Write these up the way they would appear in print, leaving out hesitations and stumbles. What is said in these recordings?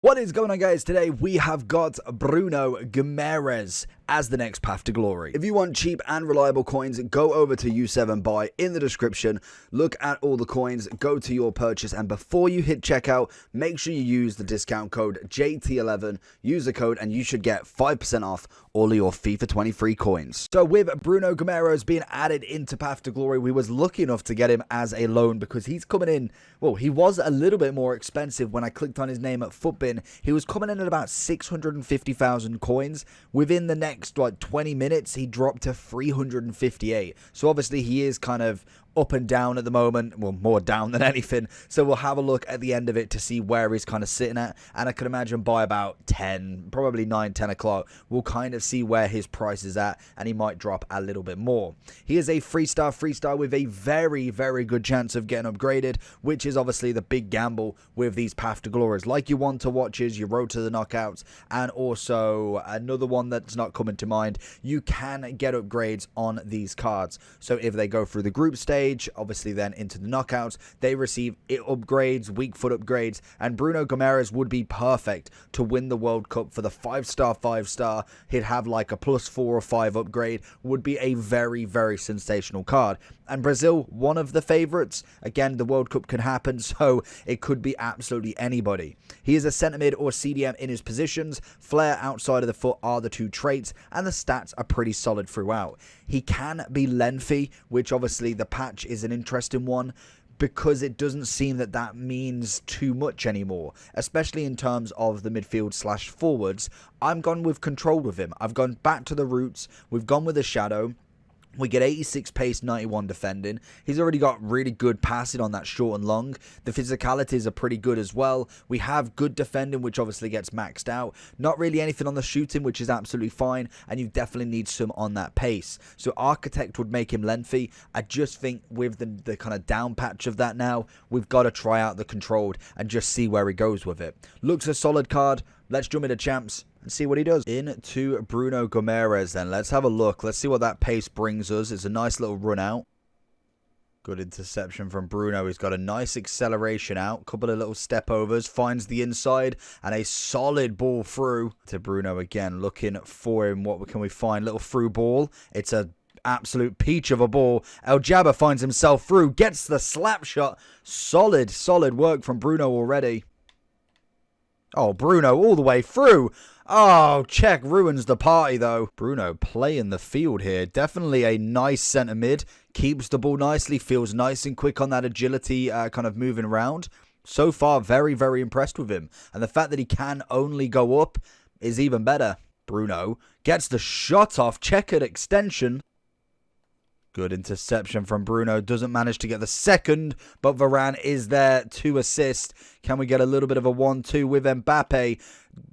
What is going on, guys? Today we have got Bruno Guimaraes as the next path to glory. If you want cheap and reliable coins, go over to U7Buy in the description. Look at all the coins, go to your purchase, and before you hit checkout, make sure you use the discount code JT11. Use the code and you should get 5% off all of your FIFA 23 coins. So with Bruno Guimaraes being added into Path to Glory, we was lucky enough to get him as a loan because he's coming in, well, he was a little bit more expensive when I clicked on his name at Footbin. He was coming in at about 650,000 coins. Within the next 20 minutes, he dropped to 358. So obviously he is kind of up and down at the moment, well, more down than anything. So we'll have a look at the end of it to see where he's kind of sitting at, and I can imagine by about 10, probably 9-10 o'clock, we'll kind of see where his price is at, and he might drop a little bit more. He is a 3-star with a very good chance of getting upgraded, which is obviously the big gamble with these Path to Glories. Like your one to watches, your road to the knockouts, and also another one that's not coming to mind, you can get upgrades on these cards. So if they go through the group stage, obviously then into the knockouts, they receive upgrades, weak foot upgrades, and Bruno Guimaraes would be perfect to win the World Cup for the 5-star. He'd have like a +4 or 5 upgrade, would be a very sensational card. And Brazil, one of the favorites. Again, the World Cup can happen, so it could be absolutely anybody. He is a centre mid or CDM in his positions. Flair outside of the foot are the two traits, and the stats are pretty solid throughout. He can be lengthy, which obviously the patch is an interesting one, because it doesn't seem that means too much anymore, especially in terms of the midfield / forwards. I'm gone with control with him. I've gone back to the roots. We've gone with a shadow. We get 86 pace, 91 defending. He's already got really good passing on that short and long. The physicalities are pretty good as well. We have good defending, which obviously gets maxed out. Not really anything on the shooting, which is absolutely fine. And you definitely need some on that pace. So Architect would make him lengthy. I just think with the kind of down patch of that now, we've got to try out the controlled and just see where he goes with it. Looks a solid card. Let's jump into champs and see what he does. Into Bruno Guimaraes then. Let's have a look. Let's see what that pace brings us. It's a nice little run out. Good interception from Bruno. He's got a nice acceleration out. Couple of little step overs. Finds the inside. And a solid ball through to Bruno again. Looking for him. What can we find? Little through ball. It's a absolute peach of a ball. El Jabba finds himself through. Gets the slap shot. Solid work from Bruno already. Oh, Bruno all the way through. Oh, Czech ruins the party, though. Bruno playing the field here. Definitely a nice centre mid. Keeps the ball nicely. Feels nice and quick on that agility, kind of moving around. So far, very impressed with him. And the fact that he can only go up is even better. Bruno gets the shot off. Checkered extension. Good interception from Bruno. Doesn't manage to get the second, but Varane is there to assist. Can we get a little bit of a 1-2 with Mbappe?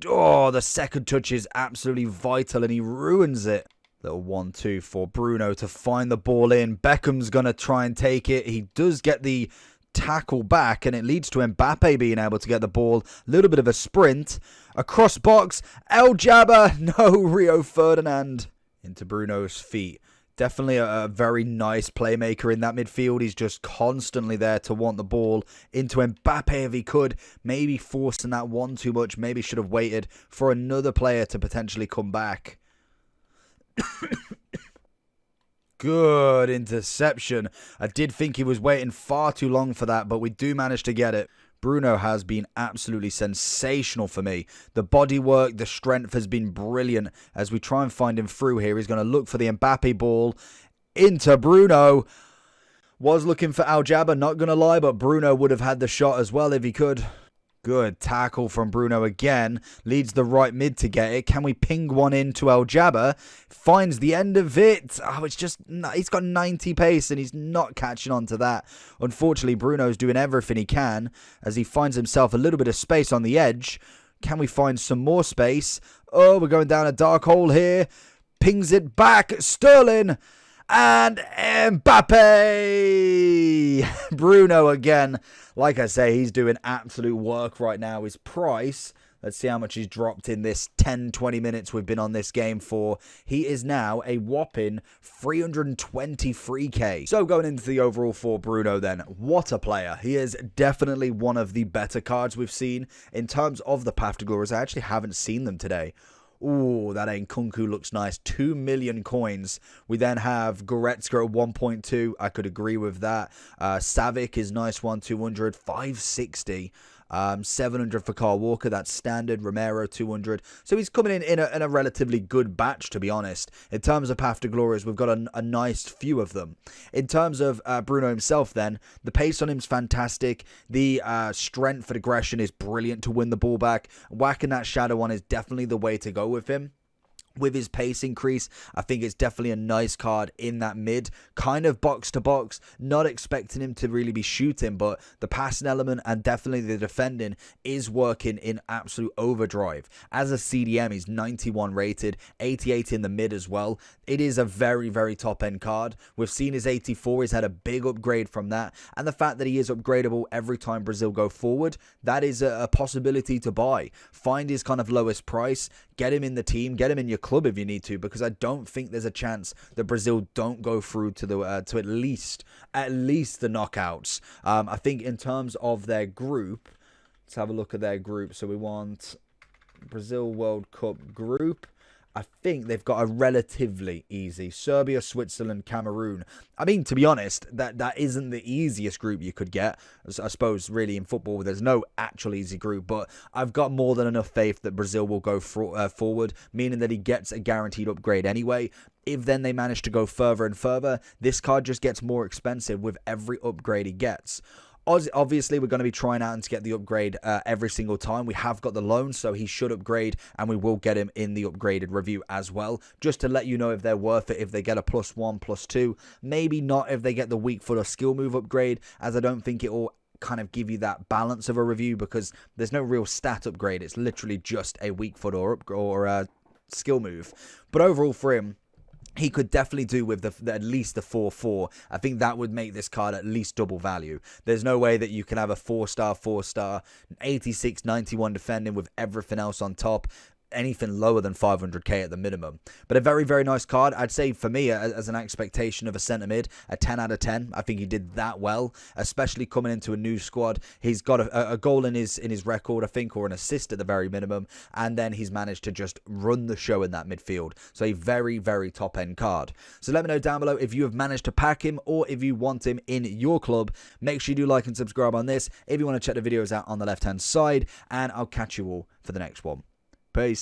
Oh, the second touch is absolutely vital, and he ruins it. Little 1-2 for Bruno to find the ball in. Beckham's going to try and take it. He does get the tackle back, and it leads to Mbappe being able to get the ball. A little bit of a sprint. Across box. El Jabba. No, Rio Ferdinand. Into Bruno's feet. Definitely a very nice playmaker in that midfield. He's just constantly there to want the ball into Mbappe if he could. Maybe forcing that one too much. Maybe should have waited for another player to potentially come back. Good interception. I did think he was waiting far too long for that, but we do manage to get it. Bruno has been absolutely sensational for me. The body work, the strength has been brilliant. As we try and find him through here, he's going to look for the Mbappe ball into Bruno. Was looking for Al Jabba, not going to lie, but Bruno would have had the shot as well if he could. Good tackle from Bruno again. Leads the right mid to get it. Can we ping one into El Jabba? Finds the end of it. Oh, it's just, he's got 90 pace and he's not catching on to that. Unfortunately, Bruno's doing everything he can as he finds himself a little bit of space on the edge. Can we find some more space? Oh, we're going down a dark hole here. Pings it back. Sterling. And Mbappe! Bruno again. Like I say, he's doing absolute work right now. His price, Let's see how much he's dropped in this 10-20 minutes we've been on this game for. He is now a whopping 323k. So going into the overall for Bruno then, what a player. He is definitely one of the better cards we've seen. In terms of the Path to Glories, I actually haven't seen them today. Ooh, that Nkunku looks nice. 2 million coins. We then have Goretzka at 1.2. I could agree with that. Savic is nice one, 200. 560. 700 for Kyle Walker, that's standard. Romero 200. So he's coming in a relatively good batch, to be honest. In terms of Path to Glories, we've got a nice few of them. In terms of Bruno himself then, the pace on him's fantastic. The strength and aggression is brilliant to win the ball back. Whacking that shadow on is definitely the way to go with him. With his pace increase, I think it's definitely a nice card in that mid, kind of box to box. Not expecting him to really be shooting, but the passing element and definitely the defending is working in absolute overdrive. As a CDM, he's 91 rated, 88 in the mid as well. It is a very, very top end card. We've seen his 84, he's had a big upgrade from that. And the fact that he is upgradable every time Brazil go forward, that is a possibility to buy. Find his kind of lowest price, get him in the team, get him in your club if you need to, because I don't think there's a chance that Brazil don't go through to the to at least the knockouts. I think in terms of their group, let's have a look at their group. So we want Brazil World Cup group. I think they've got a relatively easy Serbia, Switzerland, Cameroon. I mean, to be honest, that isn't the easiest group you could get. I suppose really in football, there's no actual easy group, but I've got more than enough faith that Brazil will go forward, meaning that he gets a guaranteed upgrade anyway. If then they manage to go further and further, this card just gets more expensive with every upgrade he gets. Obviously, we're going to be trying out to get the upgrade every single time. We have got the loan, so he should upgrade, and we will get him in the upgraded review as well, just to let you know if they're worth it, if they get a +1, +2. Maybe not if they get the weak foot or skill move upgrade, as I don't think it will kind of give you that balance of a review, because there's no real stat upgrade. It's literally just a weak foot or a skill move. But overall for him, he could definitely do with at least the 4-4. I think that would make this card at least double value. There's no way that you can have a 4-star, 86, 91 defending with everything else on top. Anything lower than 500k at the minimum. But a very, very nice card. I'd say for me, as an expectation of a centre mid, a 10 out of 10. I think he did that well, especially coming into a new squad. He's got a goal in his record, I think, or an assist at the very minimum. And then he's managed to just run the show in that midfield. So a very, very top end card. So let me know down below if you have managed to pack him or if you want him in your club. Make sure you do like and subscribe on this if you want to check the videos out on the left hand side. And I'll catch you all for the next one. Peace.